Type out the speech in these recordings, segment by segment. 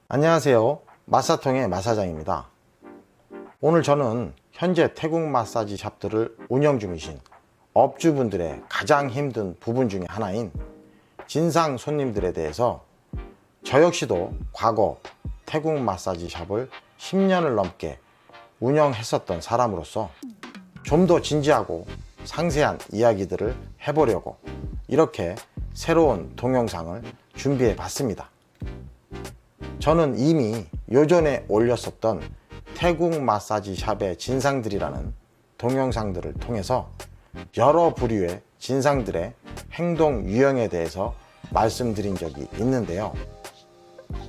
안녕하세요. 마사통의 마사장입니다. 오늘 저는 현재 태국 마사지 샵들을 운영 중이신 업주분들의 가장 힘든 부분 중에 하나인 진상 손님들에 대해서 저 역시도 과거 태국 마사지 샵을 10년을 넘게 운영했었던 사람으로서 좀 더 진지하고 상세한 이야기들을 해보려고 이렇게 새로운 동영상을 준비해 봤습니다. 저는 이미 요전에 올렸었던 태국 마사지 샵의 진상들이라는 동영상들을 통해서 여러 부류의 진상들의 행동 유형에 대해서 말씀드린 적이 있는데요.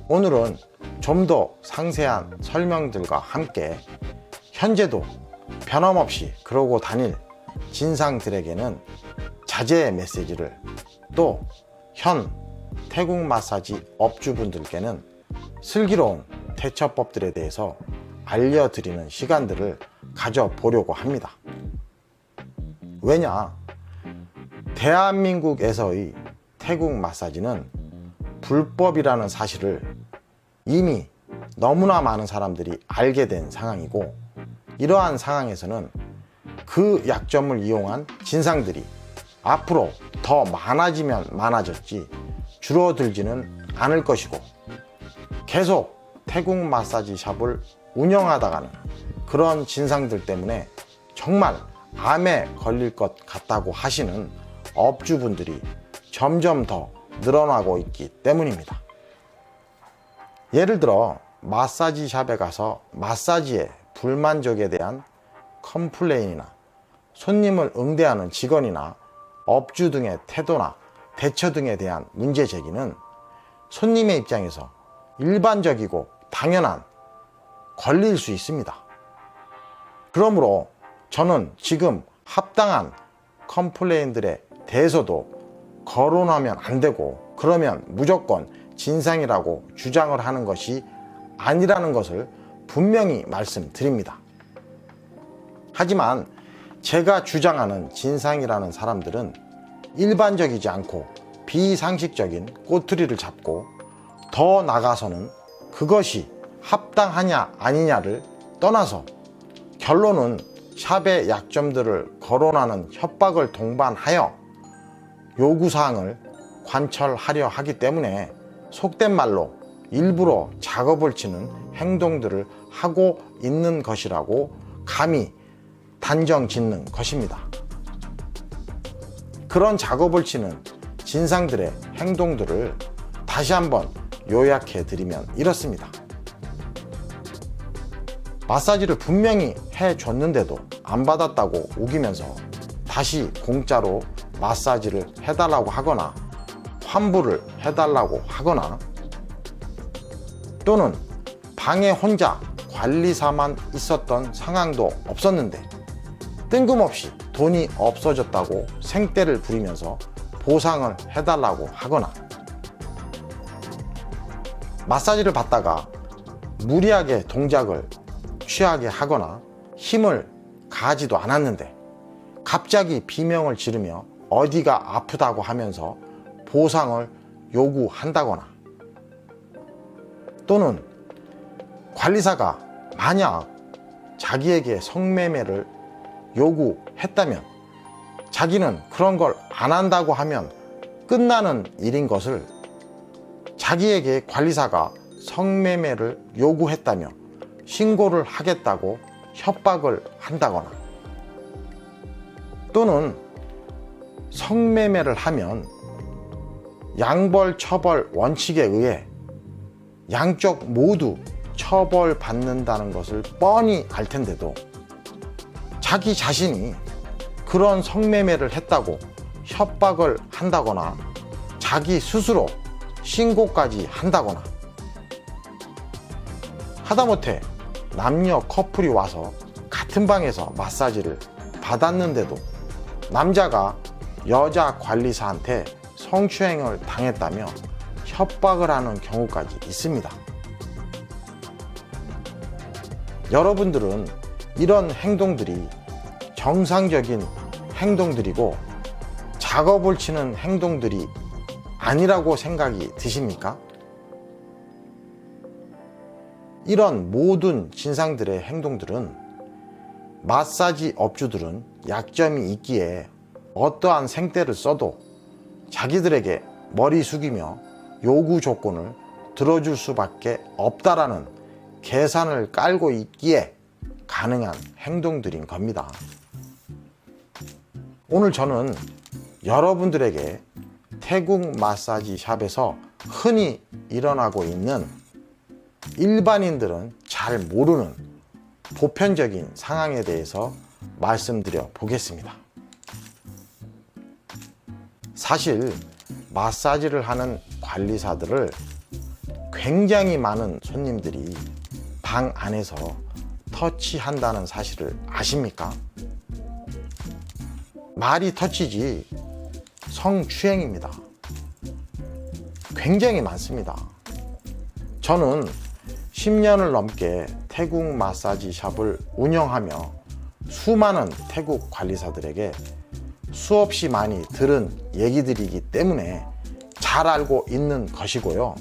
오늘은 좀 더 상세한 설명들과 함께 현재도 변함없이 그러고 다닐 진상들에게는 자제의 메시지를, 또 현 태국 마사지 업주분들께는 슬기로운 대처법들에 대해서 알려드리는 시간들을 가져보려고 합니다. 왜냐, 대한민국에서의 태국 마사지는 불법이라는 사실을 이미 너무나 많은 사람들이 알게 된 상황이고, 이러한 상황에서는 그 약점을 이용한 진상들이 앞으로 더 많아지면 많아졌지 줄어들지는 않을 것이고, 계속 태국 마사지 샵을 운영하다가는 그런 진상들 때문에 정말 암에 걸릴 것 같다고 하시는 업주분들이 점점 더 늘어나고 있기 때문입니다. 예를 들어 마사지 샵에 가서 마사지에 불만족에 대한 컴플레인이나 손님을 응대하는 직원이나 업주 등의 태도나 대처 등에 대한 문제 제기는 손님의 입장에서 일반적이고 당연한 권리일 수 있습니다. 그러므로 저는 지금 합당한 컴플레인들에 대해서도 거론하면 안 되고, 그러면 무조건 진상이라고 주장을 하는 것이 아니라는 것을 분명히 말씀드립니다. 하지만 제가 주장하는 진상이라는 사람들은 일반적이지 않고 비상식적인 꼬투리를 잡고, 더 나아가서는 그것이 합당하냐 아니냐를 떠나서 결론은 샵의 약점들을 거론하는 협박을 동반하여 요구사항을 관철하려 하기 때문에 속된 말로 일부러 작업을 치는 행동들을 하고 있는 것이라고 감히 단정 짓는 것입니다. 그런 작업을 치는 진상들의 행동들을 다시 한번 요약해 드리면 이렇습니다. 마사지를 분명히 해줬는데도 안 받았다고 우기면서 다시 공짜로 마사지를 해달라고 하거나 환불을 해달라고 하거나, 또는 방에 혼자 관리사만 있었던 상황도 없었는데 뜬금없이 돈이 없어졌다고 생떼를 부리면서 보상을 해달라고 하거나, 마사지를 받다가 무리하게 동작을 취하게 하거나 힘을 가하지도 않았는데 갑자기 비명을 지르며 어디가 아프다고 하면서 보상을 요구한다거나, 또는 관리사가 만약 자기에게 성매매를 요구했다면 자기는 그런 걸 안 한다고 하면 끝나는 일인 것을 자기에게 관리사가 성매매를 요구했다며 신고를 하겠다고 협박을 한다거나, 또는 성매매를 하면 양벌 처벌 원칙에 의해 양쪽 모두 처벌받는다는 것을 뻔히 알 텐데도 자기 자신이 그런 성매매를 했다고 협박을 한다거나 자기 스스로 신고까지 한다거나, 하다못해 남녀 커플이 와서 같은 방에서 마사지를 받았는데도 남자가 여자 관리사한테 성추행을 당했다며 협박을 하는 경우까지 있습니다. 여러분들은 이런 행동들이 정상적인 행동들이고 작업을 치는 행동들이 아니라고 생각이 드십니까? 이런 모든 진상들의 행동들은 마사지 업주들은 약점이 있기에 어떠한 생떼를 써도 자기들에게 머리 숙이며 요구 조건을 들어줄 수밖에 없다라는 계산을 깔고 있기에 가능한 행동들인 겁니다. 오늘 저는 여러분들에게 태국 마사지 샵에서 흔히 일어나고 있는 일반인들은 잘 모르는 보편적인 상황에 대해서 말씀드려 보겠습니다. 사실 마사지를 하는 관리사들을 굉장히 많은 손님들이 방 안에서 터치한다는 사실을 아십니까? 말이 터치지 성추행입니다. 굉장히 많습니다. 저는 10년을 넘게 태국 마사지 샵을 운영하며 수많은 태국 관리사들에게 수없이 많이 들은 얘기들이기 때문에 잘 알고 있는 것이고요.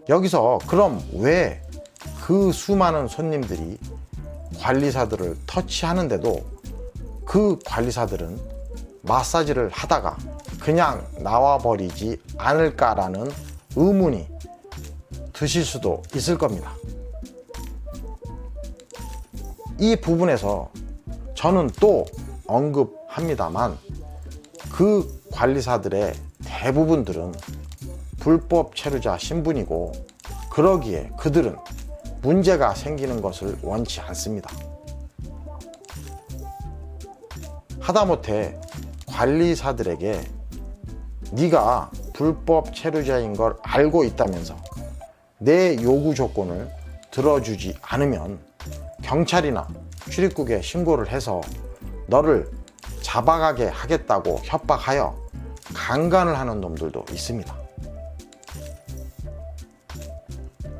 여기서 그럼 왜 그 수많은 손님들이 관리사들을 터치하는데도 그 관리사들은 마사지를 하다가 그냥 나와버리지 않을까라는 의문이 드실 수도 있을 겁니다. 이 부분에서 저는 또 언급합니다만 그 관리사들의 대부분들은 불법 체류자 신분이고 그러기에 그들은 문제가 생기는 것을 원치 않습니다. 하다못해 관리사들에게 네가 불법 체류자인 걸 알고 있다면서 내 요구 조건을 들어주지 않으면 경찰이나 출입국에 신고를 해서 너를 잡아가게 하겠다고 협박하여 강간을 하는 놈들도 있습니다.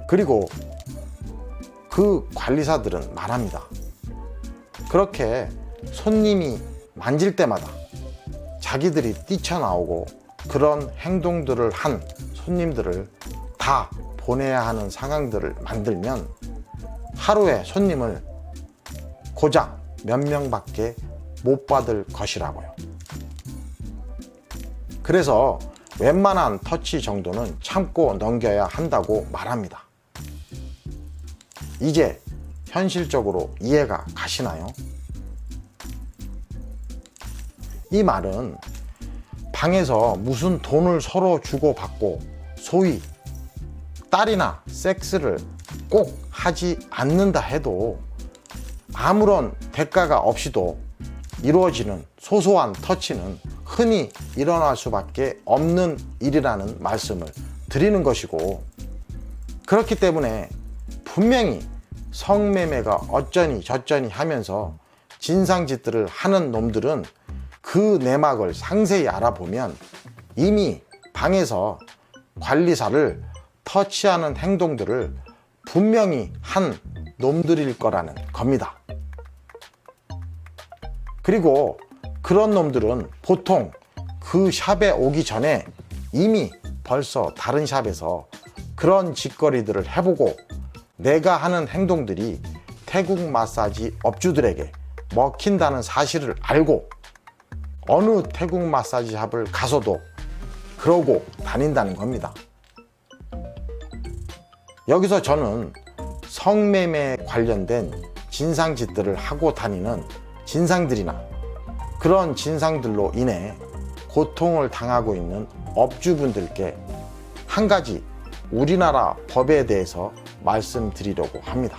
그리고 그 관리사들은 말합니다. 그렇게 손님이 만질 때마다 자기들이 뛰쳐나오고 그런 행동들을 한 손님들을 다 보내야 하는 상황들을 만들면 하루에 손님을 고작 몇 명밖에 못 받을 것이라고요. 그래서 웬만한 터치 정도는 참고 넘겨야 한다고 말합니다. 이제 현실적으로 이해가 가시나요? 이 말은 방에서 무슨 돈을 서로 주고받고 소위 딸이나 섹스를 꼭 하지 않는다 해도 아무런 대가가 없이도 이루어지는 소소한 터치는 흔히 일어날 수밖에 없는 일이라는 말씀을 드리는 것이고, 그렇기 때문에 분명히 성매매가 어쩌니 저쩌니 하면서 진상짓들을 하는 놈들은 그 내막을 상세히 알아보면 이미 방에서 관리사를 터치하는 행동들을 분명히 한 놈들일 거라는 겁니다. 그리고 그런 놈들은 보통 그 샵에 오기 전에 이미 벌써 다른 샵에서 그런 짓거리들을 해보고 내가 하는 행동들이 태국 마사지 업주들에게 먹힌다는 사실을 알고 어느 태국 마사지 샵을 가서도 그러고 다닌다는 겁니다. 여기서 저는 성매매에 관련된 진상짓들을 하고 다니는 진상들이나 그런 진상들로 인해 고통을 당하고 있는 업주분들께 한 가지 우리나라 법에 대해서 말씀드리려고 합니다.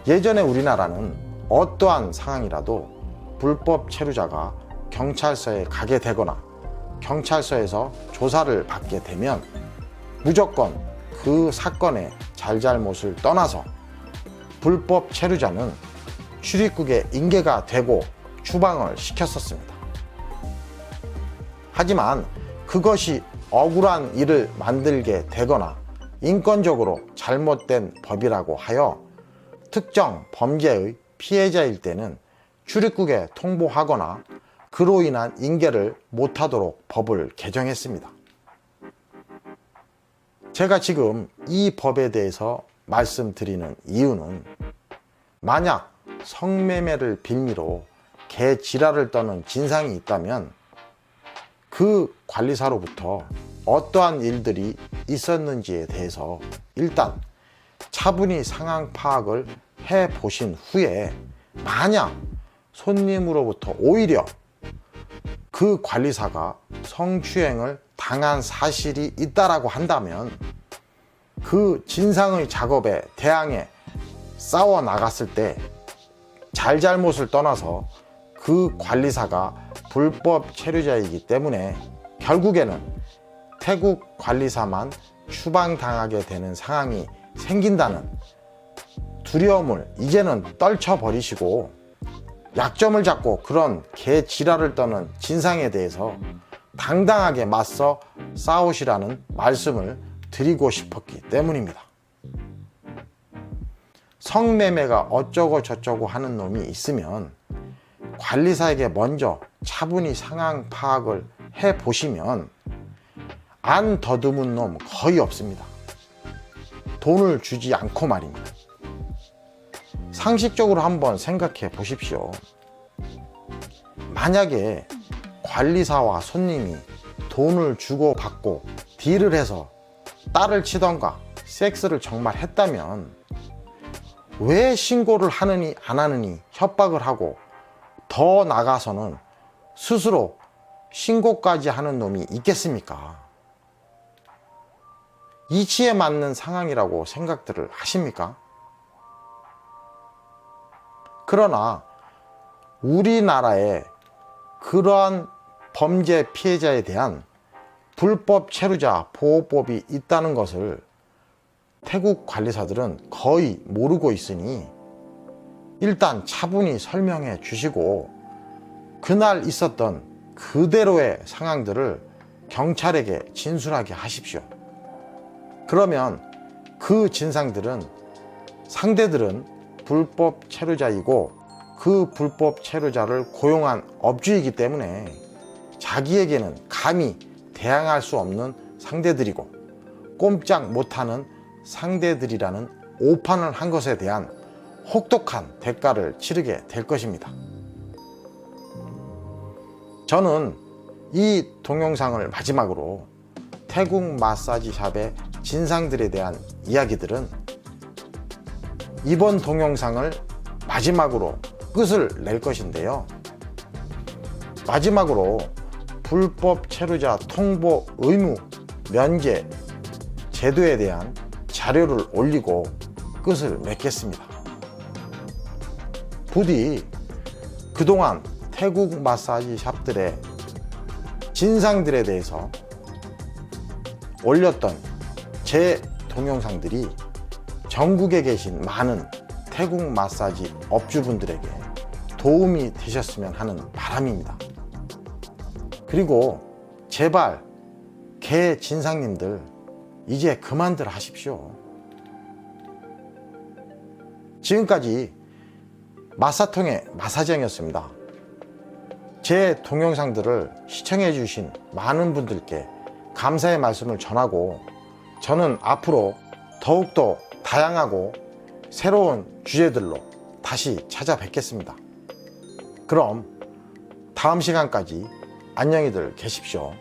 예전에 우리나라는 어떠한 상황이라도 불법 체류자가 경찰서에 가게 되거나 경찰서에서 조사를 받게 되면 무조건 그 사건의 잘잘못을 떠나서 불법 체류자는 출입국에 인계가 되고 추방을 시켰었습니다. 하지만 그것이 억울한 일을 만들게 되거나 인권적으로 잘못된 법이라고 하여 특정 범죄의 피해자일 때는 출입국에 통보하거나 그로 인한 인계를 못하도록 법을 개정했습니다. 제가 지금 이 법에 대해서 말씀드리는 이유는 만약 성매매를 빌미로 개 지랄을 떠는 진상이 있다면 그 관리사로부터 어떠한 일들이 있었는지에 대해서 일단 차분히 상황 파악을 해 보신 후에 만약 손님으로부터 오히려 그 관리사가 성추행을 당한 사실이 있다라고 한다면 그 진상의 작업에 대항해 싸워 나갔을 때 잘잘못을 떠나서 그 관리사가 불법 체류자이기 때문에 결국에는 태국 관리사만 추방당하게 되는 상황이 생긴다는 두려움을 이제는 떨쳐버리시고 약점을 잡고 그런 개 지랄을 떠는 진상에 대해서 당당하게 맞서 싸우시라는 말씀을 드리고 싶었기 때문입니다. 성매매가 어쩌고 저쩌고 하는 놈이 있으면 관리사에게 먼저 차분히 상황 파악을 해 보시면 안 더듬은 놈 거의 없습니다. 돈을 주지 않고 말입니다. 상식적으로 한번 생각해 보십시오. 만약에 관리사와 손님이 돈을 주고 받고 딜을 해서 딸을 치던가 섹스를 정말 했다면 왜 신고를 하느니 안 하느니 협박을 하고 더 나가서는 스스로 신고까지 하는 놈이 있겠습니까? 이치에 맞는 상황이라고 생각들을 하십니까? 그러나 우리나라에 그러한 범죄 피해자에 대한 불법 체류자 보호법이 있다는 것을 태국 관리사들은 거의 모르고 있으니 일단 차분히 설명해 주시고 그날 있었던 그대로의 상황들을 경찰에게 진술하게 하십시오. 그러면 그 진상들은 상대들은 불법 체류자이고 그 불법 체류자를 고용한 업주이기 때문에 자기에게는 감히 대항할 수 없는 상대들이고 꼼짝 못하는 상대들이라는 오판을 한 것에 대한 혹독한 대가를 치르게 될 것입니다. 저는 이 동영상을 마지막으로 태국 마사지 샵의 진상들에 대한 이야기들은 이번 동영상을 마지막으로 끝을 낼 것인데요. 마지막으로 불법 체류자 통보 의무 면제 제도에 대한 자료를 올리고 끝을 맺겠습니다. 부디 그동안 태국 마사지 샵들의 진상들에 대해서 올렸던 제 동영상들이 전국에 계신 많은 태국 마사지 업주분들에게 도움이 되셨으면 하는 바람입니다. 그리고 제발 개 진상님들 이제 그만들 하십시오. 지금까지 마사통의 마사지형이었습니다. 제 동영상들을 시청해 주신 많은 분들께 감사의 말씀을 전하고 저는 앞으로 더욱더 다양하고 새로운 주제들로 다시 찾아뵙겠습니다. 그럼 다음 시간까지 안녕히들 계십시오.